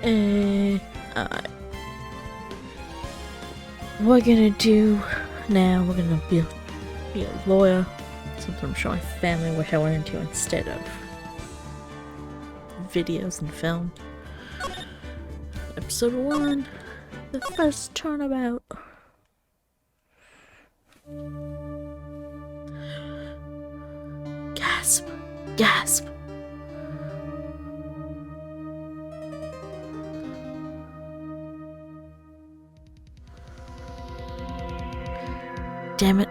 Alright. We're gonna do now, we're gonna be a lawyer. Something I'm sure my family wish I went into instead of videos and film. Episode 1, the first turnabout. Gasp! Gasp! Damn it,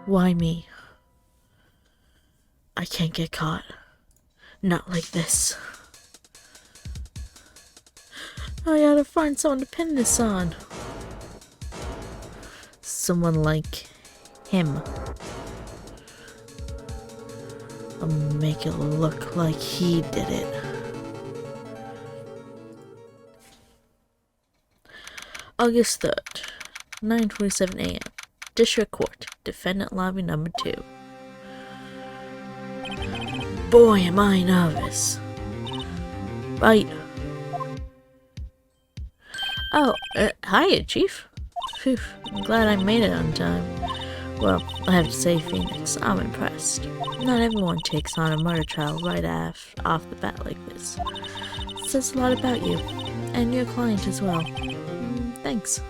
why me? I can't get caught. Not like this. I gotta find someone to pin this on. Someone like him. I'll make it look like he did it. August 3rd, 9:27 a.m. District Court, Defendant Lobby Number 2. Boy, am I nervous. Right. Oh, hiya, Chief. Phew, I'm glad I made it on time. Well, I have to say, Phoenix, I'm impressed. Not everyone takes on a murder trial right off the bat like this. It says a lot about you, and your client as well. Thanks.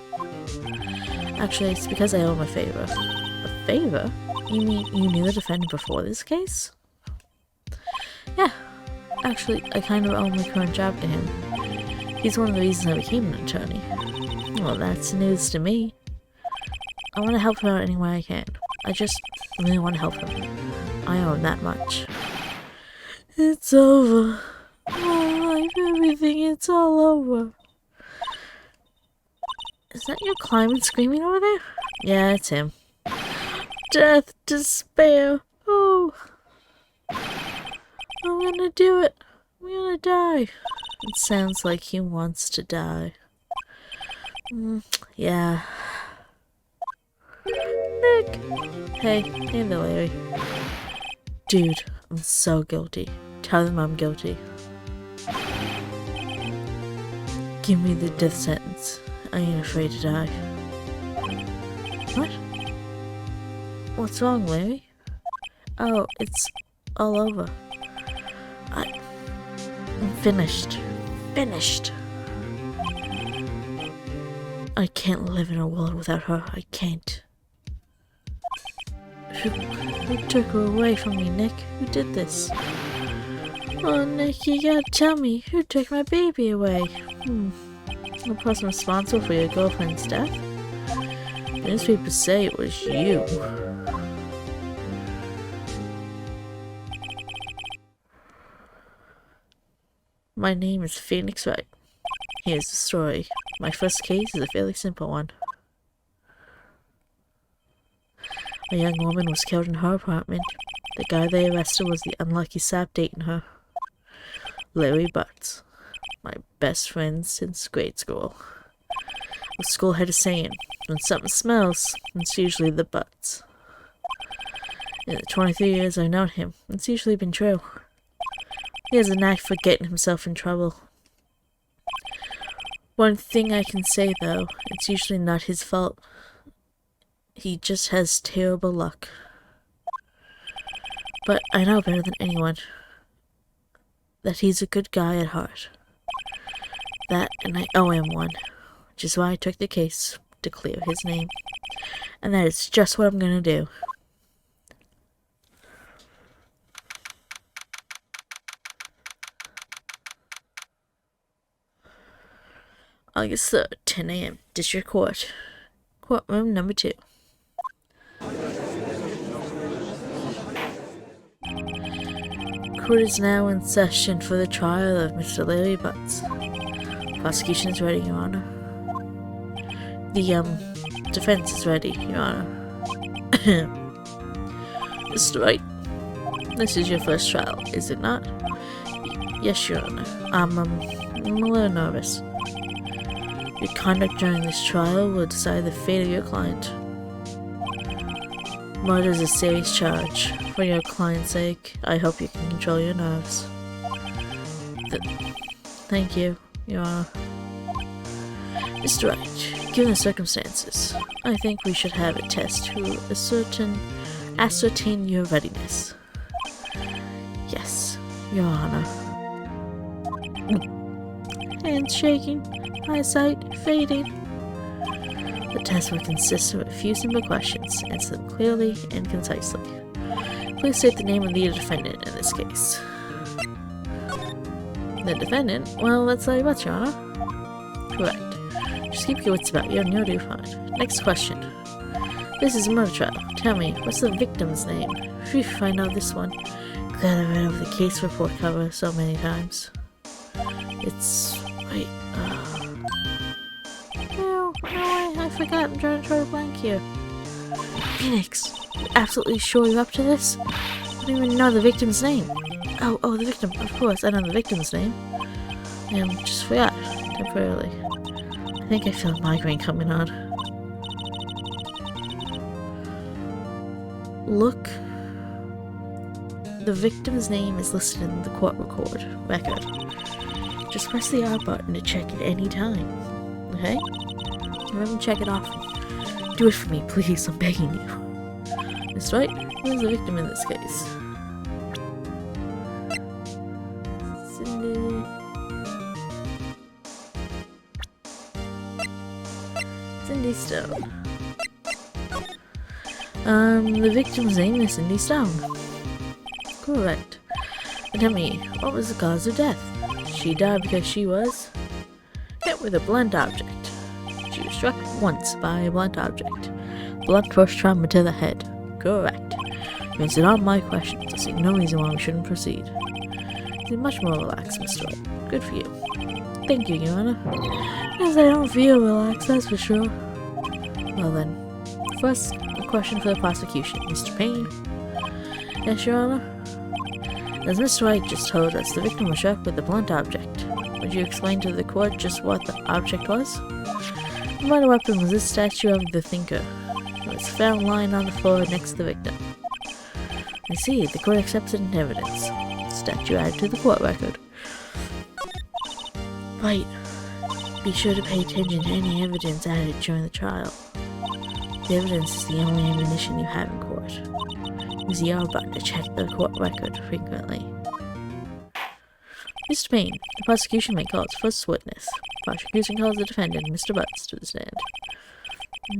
Actually, it's because I owe him a favor. A favor? You mean you knew the defendant before this case? Yeah. Actually, I kind of owe my current job to him. He's one of the reasons I became an attorney. Well, that's news to me. I want to help him out any way I can. I just really want to help him. I owe him that much. It's over. My life, everything, it's all over. Is that your client screaming over there? Yeah, it's him. Death, despair. Oh. I'm gonna do it. I'm gonna die. It sounds like he wants to die. Yeah. Nick! Hey there, Larry. Dude, I'm so guilty. Tell them I'm guilty. Give me the death sentence. I ain't afraid to die. What? What's wrong, Larry? Oh, it's all over. I'm finished. Finished! I can't live in a world without her. I can't. Who took her away from me, Nick? Who did this? Oh, Nick, you gotta tell me. Who took my baby away? The person responsible for your girlfriend's death? Newspapers say it was you. My name is Phoenix Wright. Here's the story. My first case is a fairly simple one. A young woman was killed in her apartment. The guy they arrested was the unlucky sap dating her. Larry Butts. My best friend since grade school. The school had a saying, when something smells, it's usually the butts. In the 23 years I've known him, it's usually been true. He has a knack for getting himself in trouble. One thing I can say though, it's usually not his fault. He just has terrible luck. But I know better than anyone that he's a good guy at heart. That, and I owe him one, which is why I took the case to clear his name. And that is just what I'm gonna do. August 3rd, 10 a.m., District Court, Courtroom Number 2. Court is now in session for the trial of Mr. Larry Butts. Prosecution is ready, Your Honor. The, defense is ready, Your Honor. Mr. Wright, this is your first trial, is it not? Yes, Your Honor. I'm a little nervous. Your conduct during this trial will decide the fate of your client. Murder is a serious charge. For your client's sake, I hope you can control your nerves. Thank you, Your Honor. Mr. Wright, given the circumstances, I think we should have a test to ascertain your readiness. Yes, Your Honor. Hands shaking, eyesight fading. The test will consist of a few simple questions. Answer them clearly and concisely. Please state the name of the defendant in this case. The defendant? Well, let's tell you what, Your Honor. Correct. Just keep your wits about you and you'll do fine. Next question. This is a murder trial. Tell me, what's the victim's name? Phew, I know this one. Glad I read over the case report cover so many times. It's... wait, no, I forgot. I'm trying to draw a blank here. Phoenix, you absolutely sure you're up to this? I don't even know the victim's name. Oh, the victim. Of course, I know the victim's name. Just forgot, temporarily. I think I feel a migraine coming on. Look. The victim's name is listed in the court record. Just press the R button to check at any time. Okay? Remember to check it often. Do it for me, please. I'm begging you. Mr. Wright, who's the victim in this case? Cindy Stone. The victim's name is Cindy Stone. Correct. And tell me, what was the cause of death? She died because she was hit with a blunt object. She was struck once by a blunt object. Blunt force trauma to the head. Correct. You answered all my questions. I see no reason why we shouldn't proceed. You're much more relaxed, Mr. Wright. Good for you. Thank you, Your Honor. Yes, I don't feel relaxed, that's for sure. Well then, first, a question for the prosecution. Mr. Payne? Yes, Your Honor? As Mr. Wright just told us, the victim was struck with a blunt object. Would you explain to the court just what the object was? The murder weapon was this statue of the Thinker. It was found lying on the floor next to the victim. I see, the court accepts it in evidence. Statue added to the court record. Right. Be sure to pay attention to any evidence added during the trial. The evidence is the only ammunition you have in court. Use the R button to check the court record frequently. Mr. Payne, the prosecution may call its first witness. Prosecution calls the defendant, Mr. Butts, to the stand.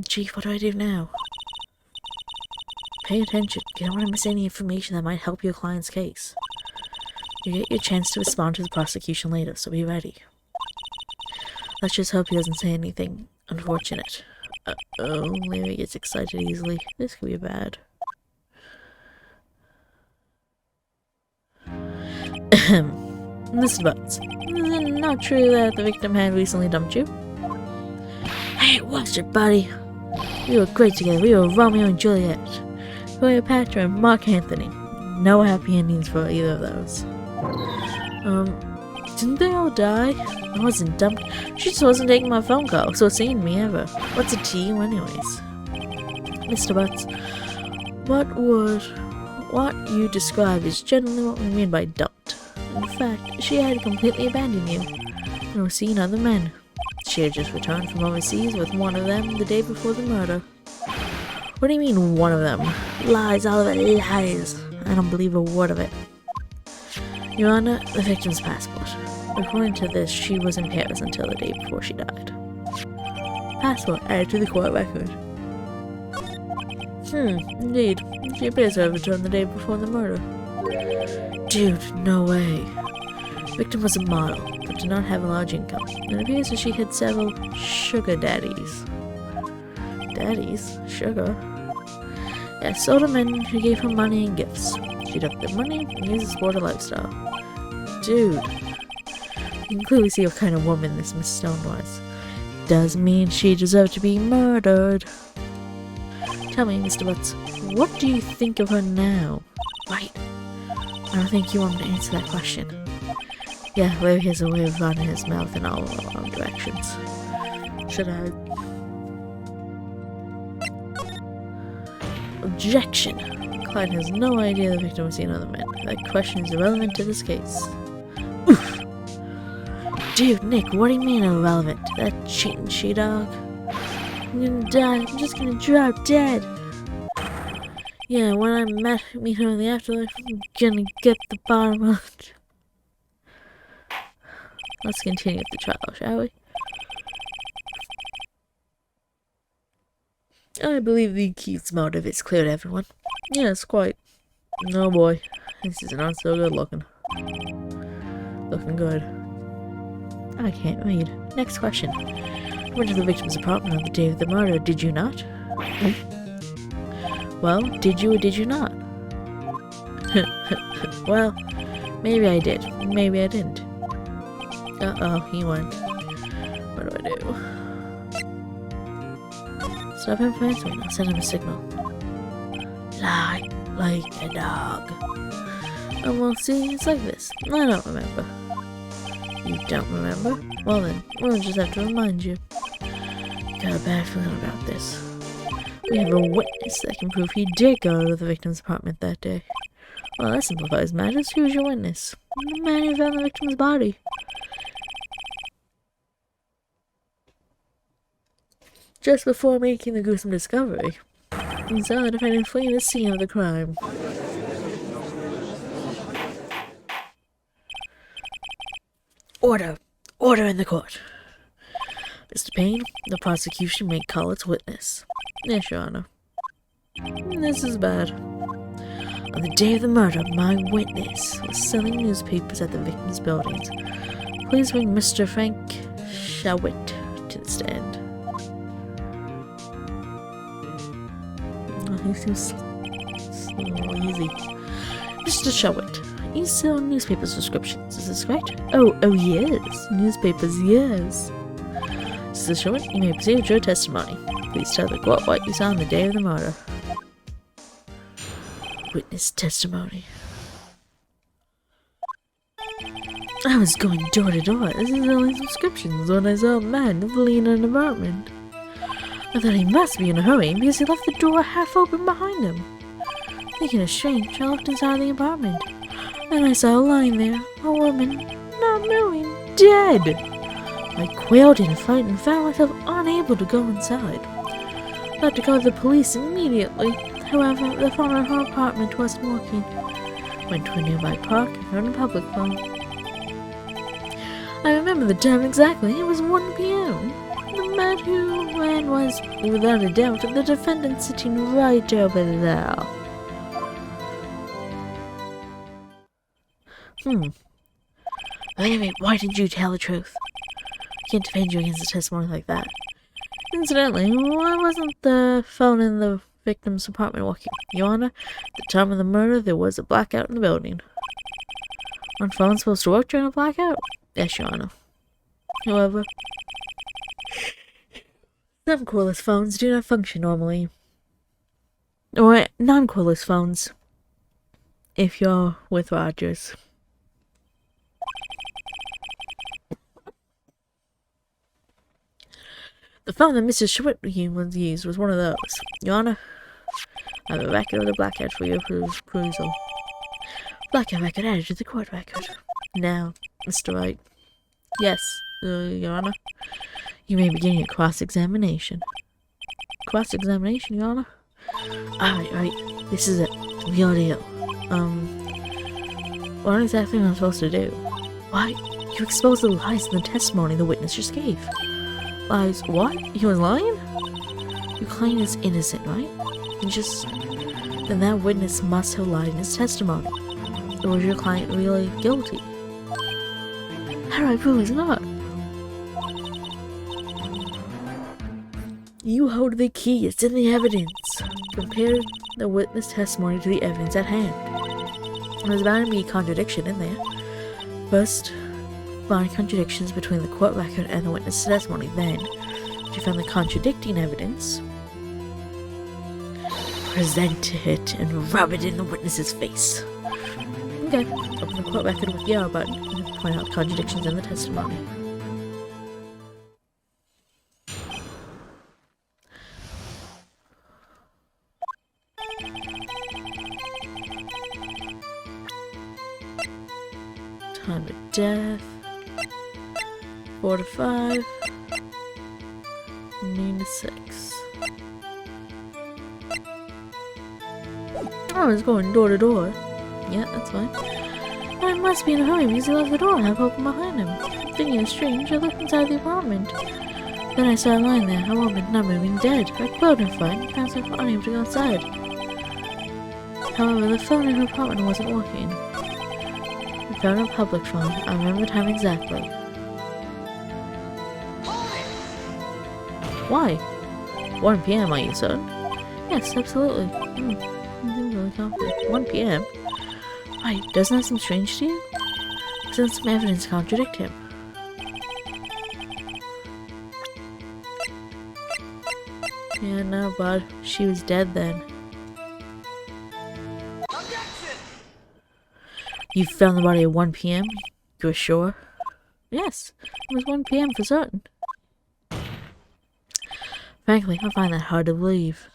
Chief, what do I do now? Pay attention. You don't want to miss any information that might help your client's case. You get your chance to respond to the prosecution later, so be ready. Let's just hope he doesn't say anything unfortunate. Uh-oh, Larry gets excited easily. This could be bad. Mr. Butts, is it not true that the victim had recently dumped you? Hey, watch it, buddy. We were great together. We were Romeo and Juliet. Cleopatra and Mark Anthony. No happy endings for either of those. Didn't they all die? I wasn't dumped. She just wasn't taking my phone call, so seeing me ever. What's it to you anyways? Mr. Butts, what you described is generally what we mean by dumped. In fact, she had completely abandoned you and was seeing other men. She had just returned from overseas with one of them the day before the murder. What do you mean, one of them? Lies, all of it, lies. I don't believe a word of it. Your Honor, the victim's passport. According to this, she was in Paris until the day before she died. Passport added to the court record. Indeed. She appears to have returned the day before the murder. Dude, no way. Victim was a model, but did not have a large income. It appears that she had several sugar daddies. Daddies? Sugar? Yes, older men who gave her money and gifts. She took the money and used to support a lifestyle. Dude. You can clearly see what kind of woman this Miss Stone was. Does mean she deserved to be murdered. Tell me, Mr. Butts, what do you think of her now? Right. I don't think you want me to answer that question. Yeah, Larry has a way of running his mouth in all the wrong directions. Should I? Objection! Client has no idea the victim was seen other men. That question is irrelevant to this case. Oof! Dude, Nick, what do you mean irrelevant? That cheating she-dog? I'm gonna die. I'm just gonna drop dead. Yeah, when I meet her in the afterlife, I'm gonna get the bottom of it. Let's continue with the trial, shall we? I believe the accused motive is clear to everyone. Yes, quite. Oh boy, this is not so good looking. Looking good. I can't read. Next question. You went to the victim's apartment on the day of the murder, did you not? Well, did you or did you not? Well, maybe I did. Maybe I didn't. Uh-oh, he went. What do I do? Stop him from answering. I'll send him a signal. Lie like a dog. And we'll see, it's like this. I don't remember. You don't remember? Well then, we'll just have to remind you. Got a bad feeling about this. We have a witness that can prove he did go to the victim's apartment that day. Well, that simplifies matters. Who's your witness? The man who found the victim's body. Just before making the gruesome discovery, he saw the defendant fleeing the scene of the crime. Order! Order in the court! Mr. Payne, the prosecution may call its witness. Yes, Your Honor. This is bad. On the day of the murder, my witness was selling newspapers at the victim's buildings. Please bring Mr. Frank Shawit to the stand. Oh, he seems so easy. Mr. Shawit, you sell newspaper subscriptions, is this correct? Oh yes. Newspapers, yes. Mr. Shawit, you may proceed with your testimony. Please tell the court what you saw on the day of the murder. Witness testimony. I was going door to door. This is selling subscriptions when I saw a man fleeing an apartment. I thought he must be in a hurry because he left the door half open behind him. Thinking it strange, I looked inside the apartment, and I saw lying there a woman, not moving, dead. I quailed in fright and found myself unable to go inside. I had to call the police immediately. However, the phone in her apartment wasn't working. Went to a nearby park and found a public phone. I remember the time exactly. It was 1 p.m. The man who ran was, without a doubt, the defendant sitting right over there. Anyway, why didn't you tell the truth? I can't defend you against a testimony like that. Incidentally, why wasn't the phone in the victim's apartment working? Your Honor, at the time of the murder, there was a blackout in the building. Aren't phones supposed to work during a blackout? Yes, Your Honor. However, some cordless phones do not function normally. Or non-cordless phones, if you're with Rogers. The phone that Mrs. Schwitt used was one of those. Your Honor, I have a record of the blackout for your perusal. Blackout record added to the court record. Now, Mr. Wright. Yes, Your Honor. You may begin your cross-examination. Cross-examination, Your Honor? Alright, this is it. Real deal. What exactly am I supposed to do? Why, you exposed the lies in the testimony the witness just gave. Lies? What? He was lying? Your client is innocent, right? Then that witness must have lied in his testimony. Or is your client really guilty? How do I prove he's not? You hold the key, it's in the evidence. Compare the witness testimony to the evidence at hand. There's bound to be a contradiction in there. First, find contradictions between the court record and the witness testimony. Then, if you find the contradicting evidence, present it and rub it in the witness's face. Okay, open the court record with the R button and point out contradictions in the testimony. Time of death. 4 to 5. 9 to 6. Oh, he's going door to door. Yeah, that's fine. I must be in a hurry because he left the door half open behind him. Thinking it was strange, I looked inside the apartment. Then I saw a line there, a woman not moving, dead. I quelled her fright, found myself unable to go outside. However, the phone in her apartment wasn't working. I found a public phone. I remember the time exactly. Why? 1 p.m. are you certain? Yes, absolutely. I'm really confident. 1 p.m.? Why, doesn't that seem strange to you? Since some evidence to contradict him. Yeah, no, bud. She was dead then. Objection! You found the body at 1 p.m.? You're sure? Yes, it was 1 p.m. for certain. Frankly, I find that hard to believe.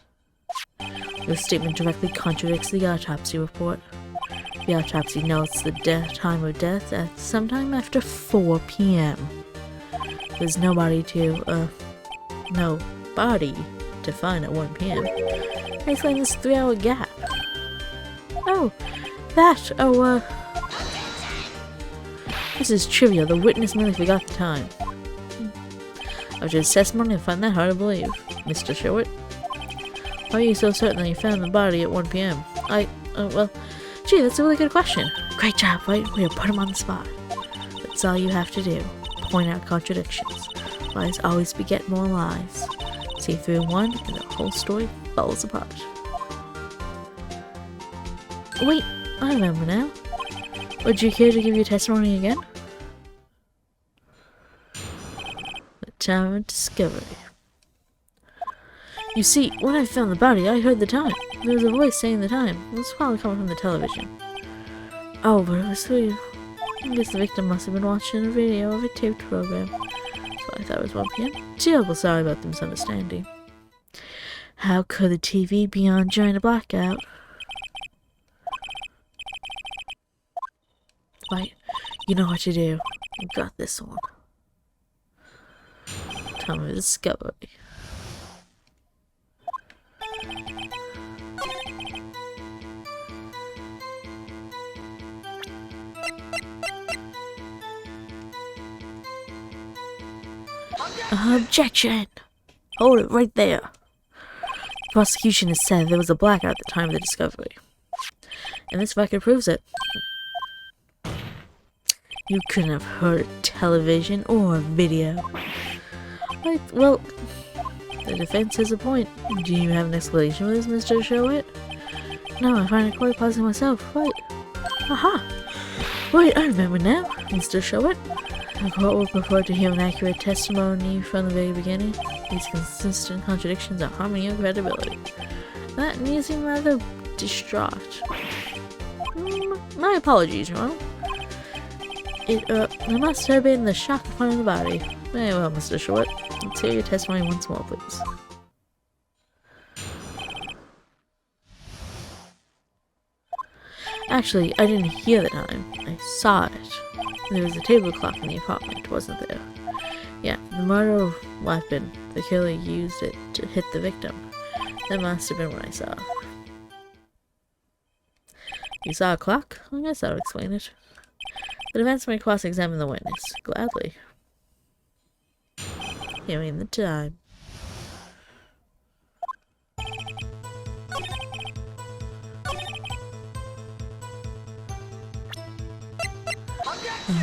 Your statement directly contradicts the autopsy report. The autopsy notes the time of death at sometime after 4 p.m. There's no body to find at 1 p.m. I explain this 3-hour gap. Oh, that, this is trivia. The witness merely forgot the time. After his testimony, I find that hard to believe. Mr. Sherwood? Why are you so certain that you found the body at 1 p.m.? Well, gee, that's a really good question. Great job, right? We'll put him on the spot. That's all you have to do. Point out contradictions. Lies always beget more lies. See through one, and the whole story falls apart. Wait, I remember now. Would you care to give your testimony again? The time of discovery. You see, when I found the body, I heard the time. There was a voice saying the time. It was probably coming from the television. Oh, but it was through. I guess the victim must have been watching a video of a taped program. So I thought it was 1 p.m. Terrible sorry about the misunderstanding. How could the TV be on during a blackout? Right, you know what to do. You got this one. Time of discovery. Objection! Hold it right there. The prosecution has said there was a blackout at the time of the discovery. And this record proves it. You couldn't have heard television or video. Right, well, the defense has a point. Do you have an explanation for this, Mr. Sherwood? No, I find it quite puzzling myself. Right. Aha! Wait, I remember now, Mr. Sherwood. The court would prefer to hear an accurate testimony from the very beginning. These consistent contradictions are harming your credibility. That and you seem rather distraught. My apologies, Your Honor. It must have been the shock of finding the body. Very well, Mr. Sherwood. Let's hear your testimony once more, please. Actually, I didn't hear the time. I saw it. There was a table clock in the apartment, wasn't there? Yeah, the murder weapon. The killer used it to hit the victim. That must have been what I saw. You saw a clock? I guess that'll explain it. The defense may cross-examine the witness. Gladly. Hearing the time.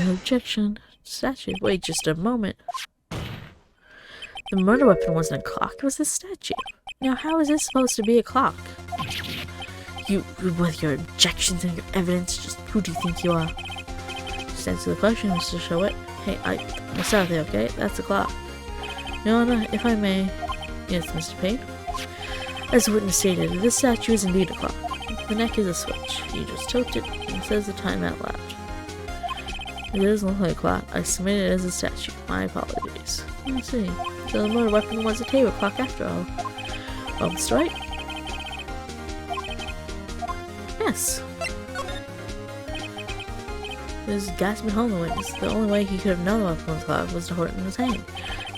Objection. Statue. Wait just a moment. The murder weapon wasn't a clock, it was a statue. Now how is this supposed to be a clock? You, with your objections and your evidence, just who do you think you are? Just answer the question, Mr. Sherwood. Hey, I start there, okay? That's a clock. No, if I may. Yes, Mr. Payne. As the witness stated, this statue is indeed a clock. The neck is a switch. You just tilt it and it says the time out loud. It doesn't look like a clock. I submit it as a statue. My apologies. I see. So the murder weapon was a table clock after all. Well, Mr. Wright? This gasping home witness. The only way he could have known about the clock was to hold it in his hand.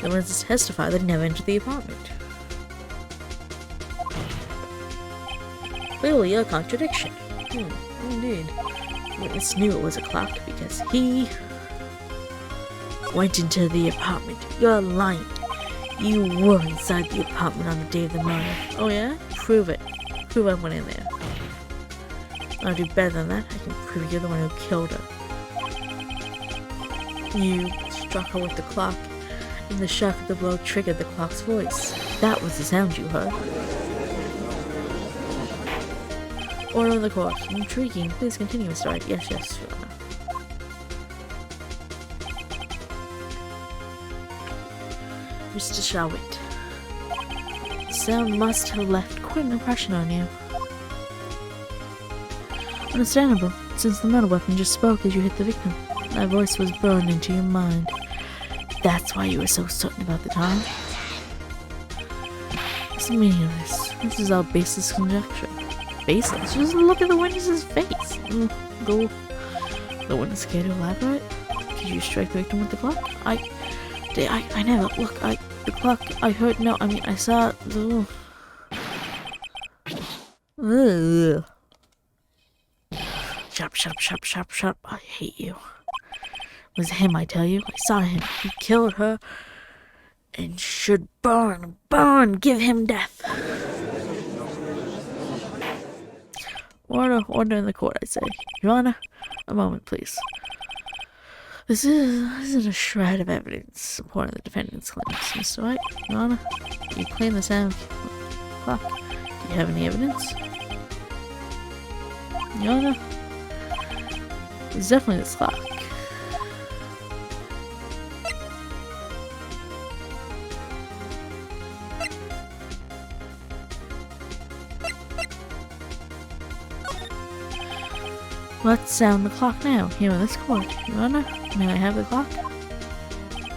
The witness testified that he never entered the apartment. Clearly a contradiction. Indeed. The witness knew it was a clock because he went into the apartment. You're lying. You were inside the apartment on the day of the murder. Oh yeah? Prove it. Prove I went in there. I'll do better than that. I can prove you're the one who killed her. You struck her with the clock, and the shock of the blow triggered the clock's voice. That was the sound you heard. Order of the court. Intriguing. Please continue, Mr. Wright. Yes, Your Honor. Mr. Shawit. The sound must have left quite an impression on you. Understandable, since the murder weapon just spoke as you hit the victim. That voice was burned into your mind. That's why you were so certain about the time. What's the meaning of this? This is all baseless conjecture. Baseless? Just look at the witness's face. Go. The witness care to elaborate? Did you strike the victim with the clock? I never. Look, the clock. I heard. No, I mean, I saw the. Ugh. Shut up. I hate you. It was him, I tell you. I saw him. He killed her and should burn. Give him death. Order in the court, I say. Your Honor, a moment, please. This isn't a shred of evidence supporting the defendant's claims, Mr. Wright. Your Honor, you claim the sound clock. Do you have any evidence? Your Honor, it's definitely this clock. Let's sound the clock now, here in this court. Your Honor, may I have the clock?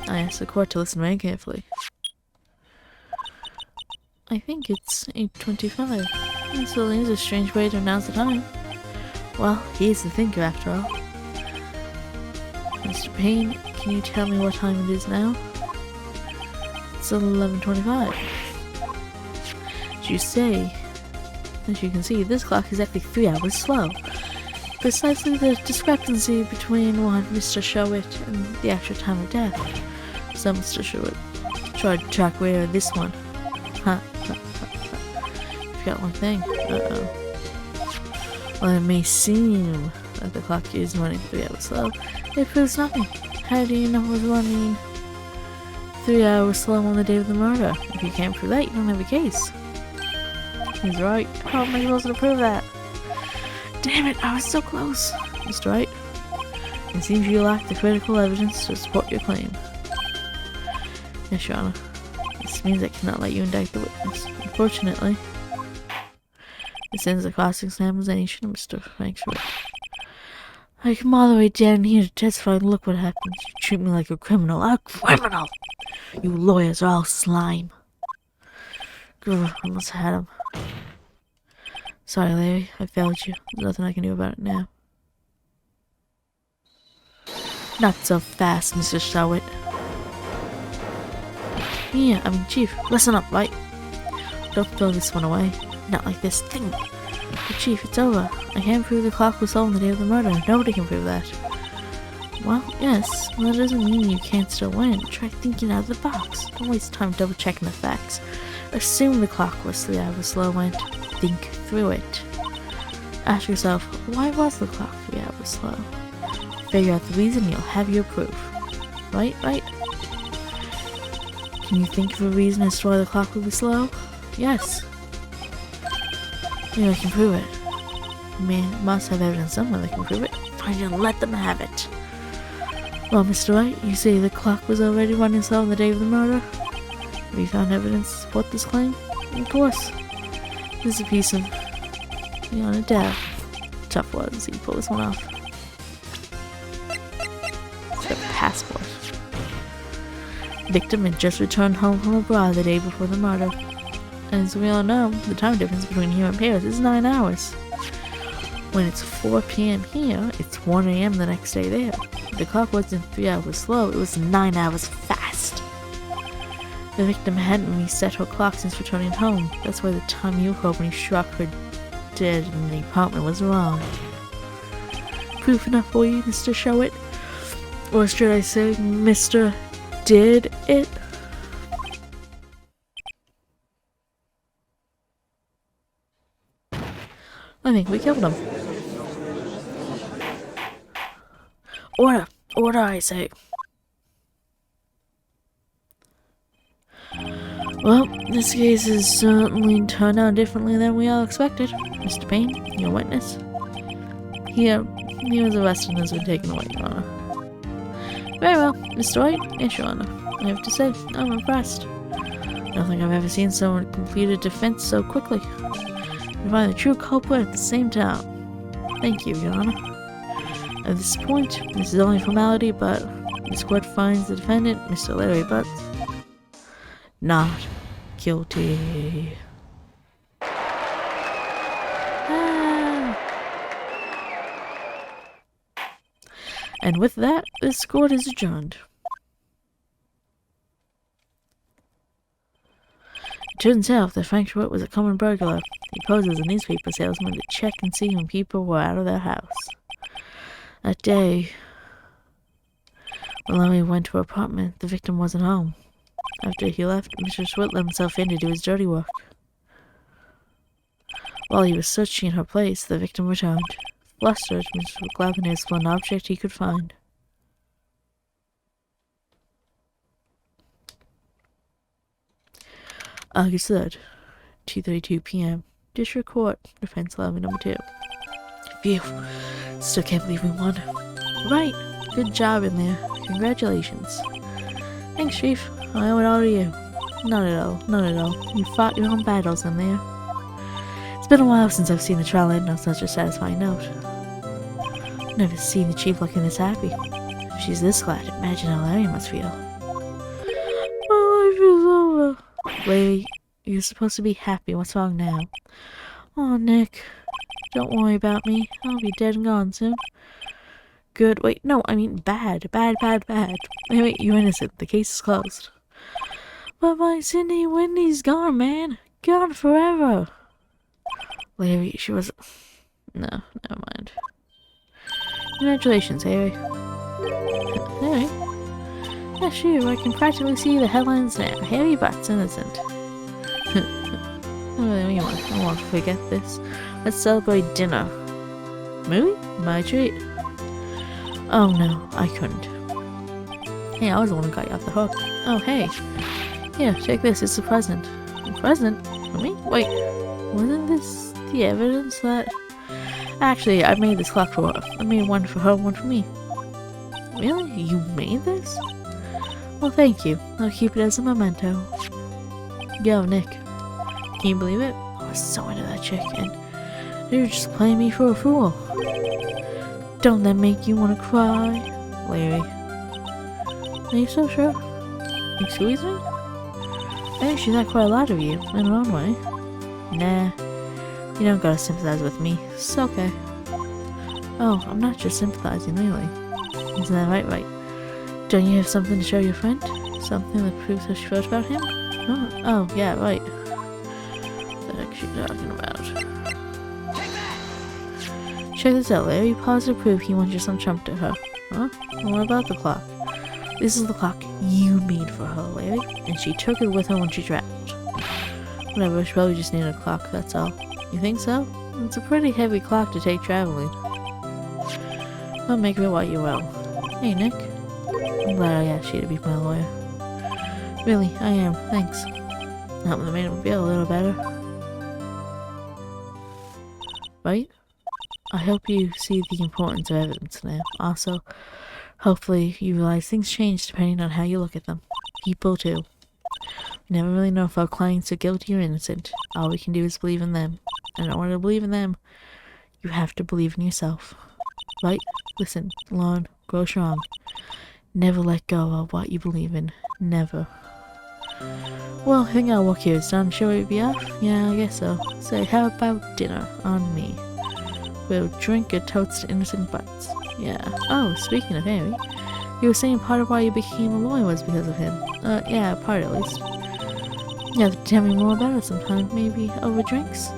I asked the court to listen very carefully. I think it's 8:25. This really is a strange way to announce the time. Well, he's the thinker after all. Mr. Payne, can you tell me what time it is now? It's 11:25. As you say, as you can see, this clock is exactly 3 hours slow. Precisely the discrepancy between what Mr. Shawit and the actual time of death. So Mr. Shawit tried to track where this one. Forgot one thing. While it may seem that the clock is running 3 hours slow, it proves nothing. How do you know it was running 3 hours slow on the day of the murder? If you can't prove that, you don't have a case. He's right. How am I supposed to prove that? Damn it, I was so close. Mr. Wright, it seems you lack the critical evidence to support your claim. Yes, Your Honor. This means I cannot let you indict the witness. Unfortunately, this ends the cross-examination of Mr. Phoenix Wright. I come all the way down here to testify and look what happens. You treat me like a criminal. A criminal! You lawyers are all slime. Grr, I almost had him. Sorry, Larry. I failed you. There's nothing I can do about it now. Not so fast, Mr. Shawit. Yeah, I mean, Chief, listen up, right? Don't throw this one away. Not like this thing. But Chief, it's over. I can't prove the clock was stolen the day of the murder. Nobody can prove that. Well, yes. Well, that doesn't mean you can't still win. Try thinking out of the box. Don't waste time double-checking the facts. Assume the clock was 3 hours slow and think through it. Ask yourself, why was the clock 3 hours slow? Figure out the reason, you'll have your proof. Right? Can you think of a reason as to why the clock would be slow? Yes. Maybe I can prove it. Man, must have evidence somewhere that can prove it. Fine, and let them have it. Well, Mr. Wright, you say the clock was already running slow on the day of the murder? Have you found evidence to support this claim? Of course. This is a piece of beyond a doubt. Tough ones, you pull this one off. It's got a passport. Victim had just returned home from abroad the day before the murder. As we all know, the time difference between here and Paris is 9 hours. When it's 4 p.m. here, it's 1 a.m. the next day there. The clock wasn't 3 hours slow, it was 9 hours fast. The victim hadn't reset her clock since returning home. That's why the time you heard when he struck her dead in the apartment was wrong. Proof enough for you, Mr. Show It? Or should I say, Mr. Did It? I think we killed him. Order! Order, I say. Well, this case has certainly turned out differently than we all expected. Mr. Payne, your witness. He was arrested and has been taken away, Your Honor. Very well, Mr. Wright. Yes, Your Honor. I have to say, I'm impressed. I don't think I've ever seen someone complete a defense so quickly. And find the true culprit at the same time. Thank you, Your Honor. At this point, this is only formality, but this court finds the defendant, Mr. Larry Butts, not guilty. And with that, this court is adjourned. It turns out that Frank Schwartz was a common burglar. He posed as a newspaper salesman to check and see when people were out of their house. That day, when Larry went to her apartment, the victim wasn't home. After he left, Mr. Schwartz let himself in to do his dirty work. While he was searching in her place, the victim returned. Flustered, Mr. Glavin explored an object he could find. August 3rd, 2:32 p.m. District Court, Defense Lobby number 2. Phew. Still can't believe we won. Right. Good job in there. Congratulations. Thanks, Chief. I owe it all to you. Not at all. Not at all. You fought your own battles in there. It's been a while since I've seen the trial end on such a satisfying note. Never seen the Chief looking this happy. If she's this glad, imagine how Larry must feel. My life is over. Larry, you're supposed to be happy. What's wrong now? Oh, Nick. Don't worry about me. I'll be dead and gone soon. Good. Wait, no, I mean bad. Bad. Wait, you're innocent. The case is closed. But my Cindy Wendy's gone, man. Gone forever. Larry, she was... No, never mind. Congratulations, Harry. Harry? Yeah, sure, I can practically see the headlines now. Harry Butts innocent. I won't forget this. Let's celebrate dinner. Movie? My treat. Oh no, I couldn't. Hey, I was the one who got you off the hook. Oh, hey. Here, take this. It's a present. A present? For me? Wait, wasn't this the evidence that... Actually, I made this clock for her. I made one for her, one for me. Really? You made this? Well, thank you. I'll keep it as a memento. Yo, Nick. Can you believe it? I was so into that chick, and they were just playing me for a fool. Don't that make you want to cry? Larry. Are you so sure? Excuse me? I think she's had quite a lot of you, in her own way. Nah. You don't gotta sympathize with me. It's okay. Oh, I'm not just sympathizing, really. Isn't that right? Don't you have something to show your friend? Something that proves how she feels about him? Oh, yeah, right. What the heck is she talking about? Check this out, Larry. Positive proof he wants your son trumped to her. Huh? Well, what about the clock? This is the clock you made for her, Larry. And she took it with her when she traveled. Whatever, she probably just needed a clock, that's all. You think so? It's a pretty heavy clock to take traveling. I'll make it what you will. Hey, Nick. I'm glad I asked you to be my lawyer. Really, I am. Thanks. That would have made him feel a little better. Right? I hope you see the importance of evidence now. Also, hopefully you realize things change depending on how you look at them. People too. We never really know if our clients are guilty or innocent. All we can do is believe in them. And in order to believe in them, you have to believe in yourself. Right? Listen, learn, grow strong. Never let go of what you believe in. Never. Well, I think our work here is done. Shall we be off? Yeah, I guess so. So how about dinner on me? We'll drink your toast to innocent butts. Yeah. Oh, speaking of Harry, you were saying part of why you became a lawyer was because of him. Yeah, part at least. You have to tell me more about it sometime, maybe over drinks?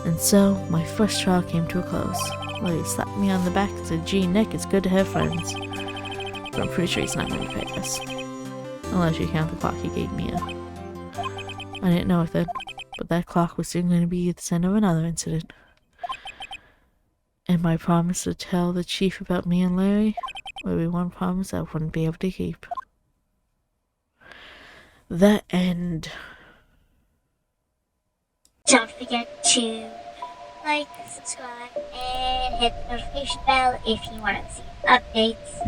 And so, my first trial came to a close. Larry slapped me on the back and said, "Gee, Nick, it's good to have friends." But I'm pretty sure he's not going to pay us. Unless you count the clock he gave me. I didn't know it then, but that clock was soon going to be the center of another incident. And my promise to tell the chief about me and Larry would be one promise I wouldn't be able to keep. The end. Don't forget to like, subscribe, and hit the notification bell if you want to see updates.